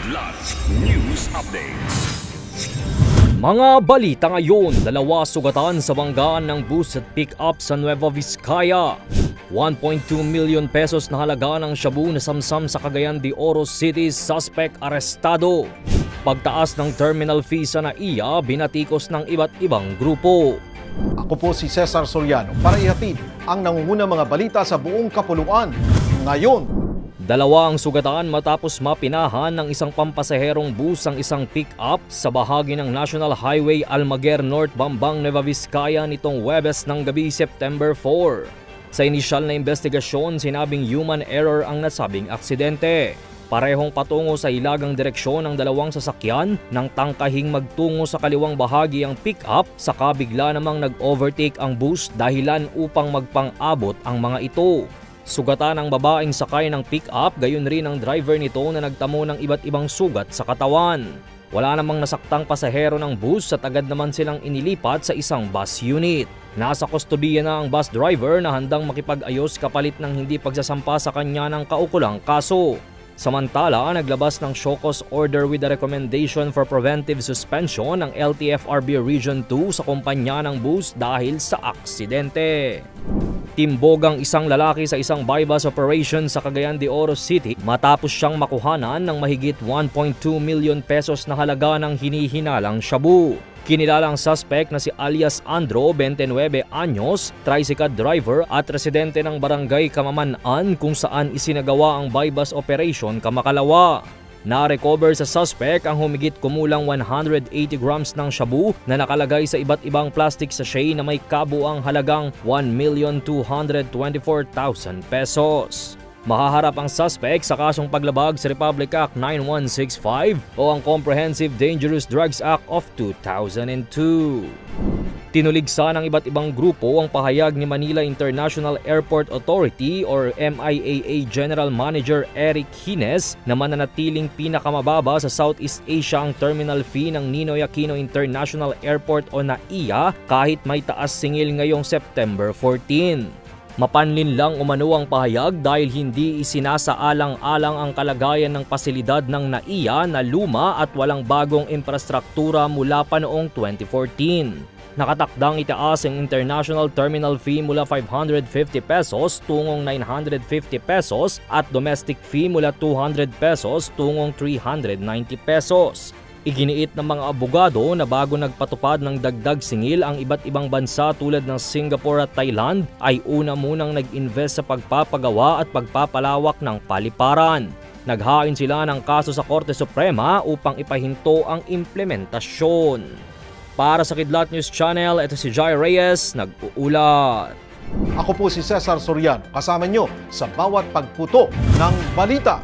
Kidlat News Updates. Mga balita ngayon, 2 sugatan sa banggaan ng bus at pick-up sa Nueva Vizcaya. 1.2 million pesos na halaga ng shabu na samsam sa Cagayan de Oro City, suspect arestado. Pagtaas ng terminal fee sa NAIA, binatikos ng iba't ibang grupo. Ako po si Cesar Soriano para ihatid ang nangungunang mga balita sa buong kapuluan ngayon. 2 ang sugatan matapos mapinahan ng isang pampasaherong bus ang isang pick-up sa bahagi ng National Highway Almaguer North, Bambang, Nueva Vizcaya nitong Huwebes ng gabi, September 4. Sa inisyal na investigasyon, sinabing human error ang nasabing aksidente. Parehong patungo sa hilagang direksyon ng 2 sasakyan nang tangkahing magtungo sa kaliwang bahagi ang pick-up, saka bigla namang nag-overtake ang bus dahilan upang magpang-abot ang mga ito. Sugatan ang babaeng sakay ng pick-up, gayon rin ang driver nito na nagtamo ng iba't ibang sugat sa katawan. Wala namang nasaktang pasahero ng bus at agad naman silang inilipat sa isang bus unit. Nasa kustodiya na ang bus driver na handang makipag-ayos kapalit ng hindi pagsasampa sa kanya ng kaukulang kaso. Samantala, naglabas ng show cause order with a recommendation for preventive suspension ng LTFRB Region 2 sa kumpanya ng bus dahil sa aksidente. Timbogang isang lalaki sa isang bypass operation sa Cagayan de Oro City matapos siyang makuhanan ng mahigit 1.2 million pesos na halaga ng hinihinalang shabu. Kinilala ang suspect na si alias Andro, 29 anyos, tricycle driver at residente ng barangay Kamaman-an kung saan isinagawa ang bypass operation Kamakalawa. Na-recover sa suspect ang humigit kumulang 180 grams ng shabu na nakalagay sa iba't ibang plastic sachet na may kabuang halagang 1,224,000 pesos. Mahaharap ang suspect sa kasong paglabag sa Republic Act 9165 o ang Comprehensive Dangerous Drugs Act of 2002. Tinuligsa ng iba't ibang grupo ang pahayag ni Manila International Airport Authority or MIAA General Manager Eric Hines na mananatiling pinakamababa sa Southeast Asia ang terminal fee ng Ninoy Aquino International Airport o NAIA kahit may taas singil ngayong September 14. Mapanlin lang umano ang pahayag dahil hindi isinasaalang-alang ang kalagayan ng pasilidad ng NAIA na luma at walang bagong infrastruktura mula pa noong 2014. Nakatakdang itaas ang international terminal fee mula 550 pesos tungong 950 pesos at domestic fee mula 200 pesos tungong 390 pesos. Iginiit ng mga abogado na bago nagpatupad ng dagdag singil ang iba't ibang bansa tulad ng Singapore at Thailand ay una munang nag-invest sa pagpapagawa at pagpapalawak ng paliparan. Naghain sila ng kaso sa Korte Suprema upang ipahinto ang implementasyon. Para sa Kidlat News Channel, ito si Jai Reyes, nag-uulat. Ako po si Cesar Soriano, kasama nyo sa bawat pagputo ng balita.